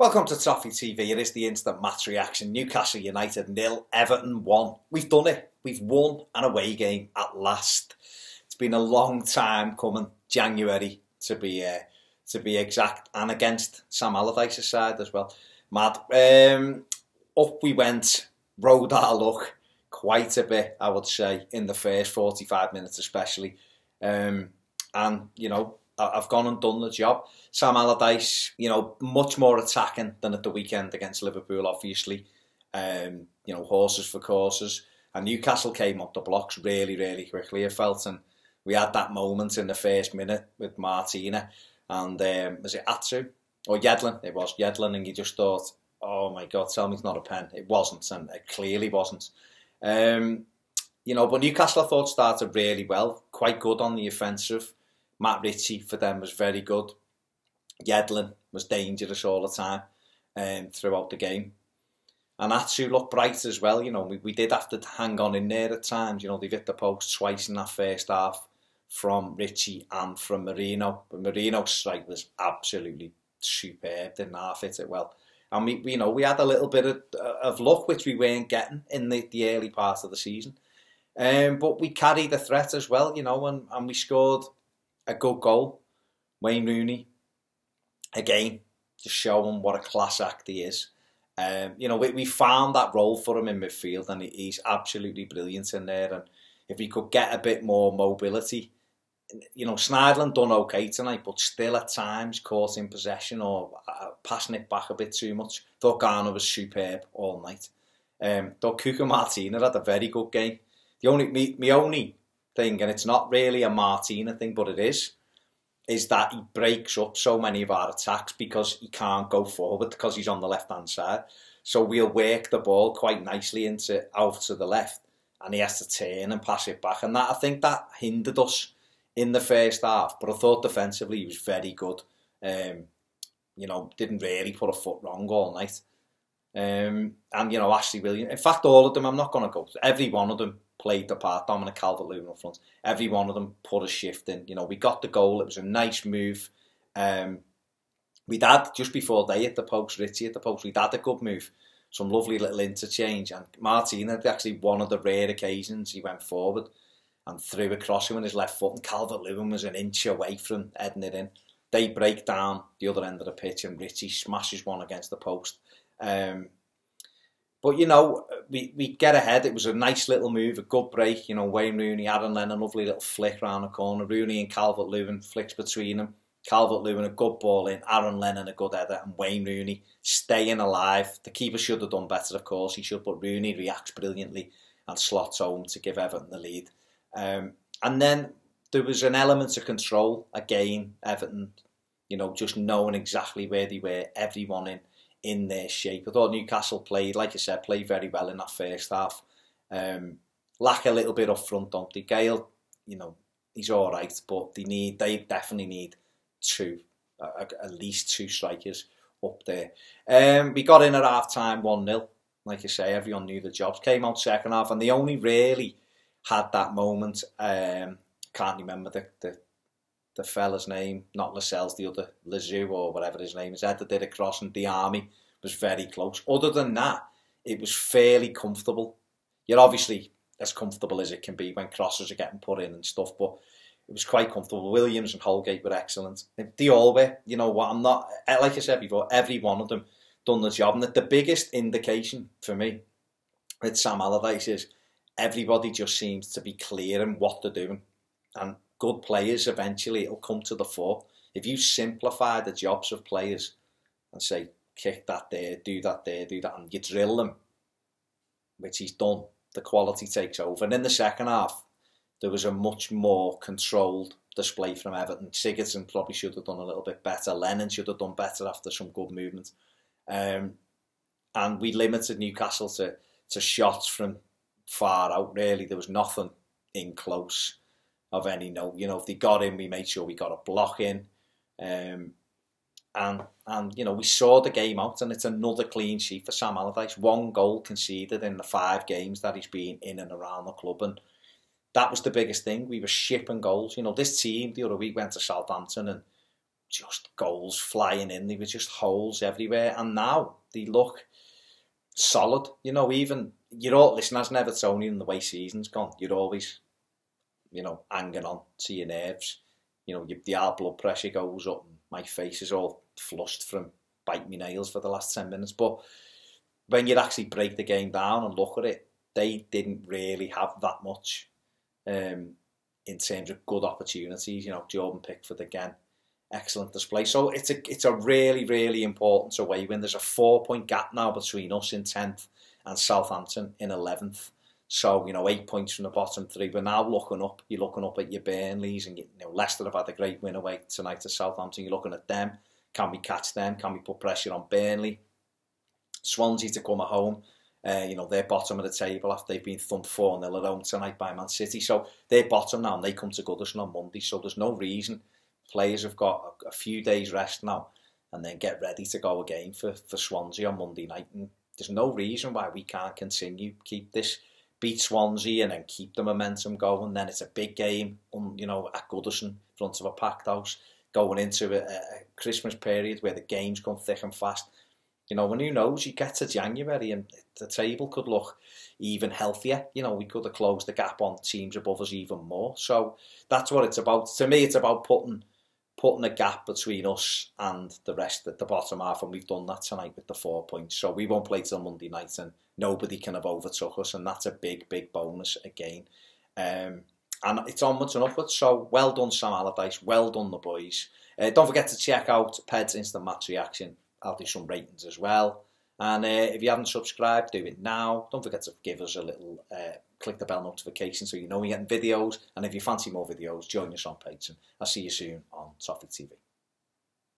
Welcome to Toffee TV. It is the instant match reaction. Newcastle United 0, Everton 1. We've done it. We've won an away game at last. It's been a long time coming. January to be exact, and against Sam Allardyce's side as well. Mad. Up we went. Rode our luck quite a bit, I would say, in the first 45 minutes especially. And you know, I've gone and done the job. Sam Allardyce, you know, much more attacking than at the weekend against Liverpool, obviously. You know, horses for courses. And Newcastle came up the blocks really, really quickly, I felt. And we had that moment in the first minute with Martina. And was it Atsu? Or Yedlin? It was Yedlin. And you just thought, oh my God, tell me it's not a pen. It wasn't, and it clearly wasn't. You know, but Newcastle, I thought, started really well. Quite good on the offensive. Matt Ritchie for them was very good. Yedlin was dangerous all the time throughout the game. And Atsu looked bright as well. You know, we did have to hang on in there at times. You know, they've hit the post twice in that first half from Ritchie and from Marino. But Marino's strike was absolutely superb. Didn't half hit it well. And we you know, we had a little bit of luck, which we weren't getting in the early part of the season. But we carried the threat as well, you know, and we scored a good goal. Wayne Rooney, again, just showing what a class act he is. You know, we found that role for him in midfield, and he's absolutely brilliant in there. And if he could get a bit more mobility, you know, Sneijderlin done okay tonight, but still at times caught in possession or passing it back a bit too much. Thought Garner was superb all night. Thought Cuca Martina had a very good game. The only thing, and it's not really a Martina thing, but it is that he breaks up so many of our attacks because he can't go forward because he's on the left-hand side. So we'll work the ball quite nicely out to the left, and he has to turn and pass it back. And that, I think that hindered us in the first half. But I thought defensively he was very good. You know, didn't really put a foot wrong all night. And, you know, Ashley Williams, in fact, all of them, I'm not going to go, every one of them played the part. Dominic Calvert-Lewin up front, every one of them put a shift in. You know, we got the goal. It was a nice move. We'd had, just before they hit the post, Ritchie hit the post, we'd had a good move. Some lovely little interchange. And Martina had actually one of the rare occasions he went forward and threw across him with his left foot, and Calvert-Lewin was an inch away from heading it in. They break down the other end of the pitch, and Ritchie smashes one against the post. But, you know, we get ahead. It was a nice little move, a good break. You know, Wayne Rooney, Aaron Lennon, lovely little flick round the corner. Rooney and Calvert-Lewin flicks between them. Calvert-Lewin, a good ball in. Aaron Lennon, a good header. And Wayne Rooney staying alive. The keeper should have done better, of course. He should, but Rooney reacts brilliantly and slots home to give Everton the lead. And then there was an element of control. Again, Everton, you know, just knowing exactly where they were, everyone in their shape. I thought Newcastle played, like I said, played very well in that first half. Lack a little bit up front, don't they? Gale, you know, he's all right, but they definitely need at least two strikers up there. We got in at half time 1-0. Like I say, everyone knew the jobs. Came out second half, and they only really had that moment. Can't remember the fella's name, not Lascelles, the other, Lazou or whatever his name is, headed it across, and Diami was very close. Other than that, it was fairly comfortable. You're obviously as comfortable as it can be when crosses are getting put in and stuff, but it was quite comfortable. Williams and Holgate were excellent. They all were. You know what, I'm not, like I said before, every one of them done the job. And the biggest indication for me with Sam Allardyce is everybody just seems to be clear in what they're doing. And good players, eventually it'll come to the fore. If you simplify the jobs of players and say, kick that there, do that, and you drill them, which he's done, the quality takes over. And in the second half, there was a much more controlled display from Everton. Sigurdsson probably should have done a little bit better. Lennon should have done better after some good movement. And we limited Newcastle to shots from far out, really. There was nothing in close of any note. You know, if they got in, we made sure we got a block in. And you know, we saw the game out, and it's another clean sheet for Sam Allardyce. 1 goal conceded in the 5 games that he's been in and around the club, and that was the biggest thing. We were shipping goals. You know, this team the other week went to Southampton and just goals flying in. There were just holes everywhere. And now they look solid. You know, even, you're all, listen, as an Evertonian, the way season's gone, you're always, you know, hanging on to your nerves. You know, your blood pressure goes up and my face is all flushed from biting my nails for the last 10 minutes. But when you actually break the game down and look at it, they didn't really have that much in terms of good opportunities. You know, Jordan Pickford again, excellent display. So it's a really, really important away win. There's a 4-point gap now between us in 10th and Southampton in 11th. So, you know, 8 points from the bottom three. We're now looking up. You're looking up at your Burnleys, and you know, Leicester have had a great win away tonight to Southampton. You're looking at them. Can we catch them? Can we put pressure on Burnley? Swansea to come at home. You know, they're bottom of the table after they've been thumped 4-0 at home tonight by Man City. So they're bottom now, and they come to Goodison on Monday. So there's no reason. Players have got a few days rest now, and then get ready to go again for Swansea on Monday night. And there's no reason why we can't continue, keep this, beat Swansea and then keep the momentum going. Then it's a big game, you know, at Goodison, in front of a packed house, going into a Christmas period where the games come thick and fast. You know, and who knows, you get to January and the table could look even healthier. You know, we could have closed the gap on teams above us even more. So that's what it's about. To me, it's about putting a gap between us and the rest at the bottom half, and we've done that tonight with the 4 points. So we won't play till Monday night, and nobody can have overtook us, and that's a big, big bonus again. And it's onwards and upwards. So well done, Sam Allardyce. Well done, the boys. Don't forget to check out Ped's Instant Match Reaction. I'll do some ratings as well. And if you haven't subscribed, do it now. Don't forget to give us a little, click the bell notification so you know we're getting videos. And if you fancy more videos, join us on Patreon. I'll see you soon on Toffee TV.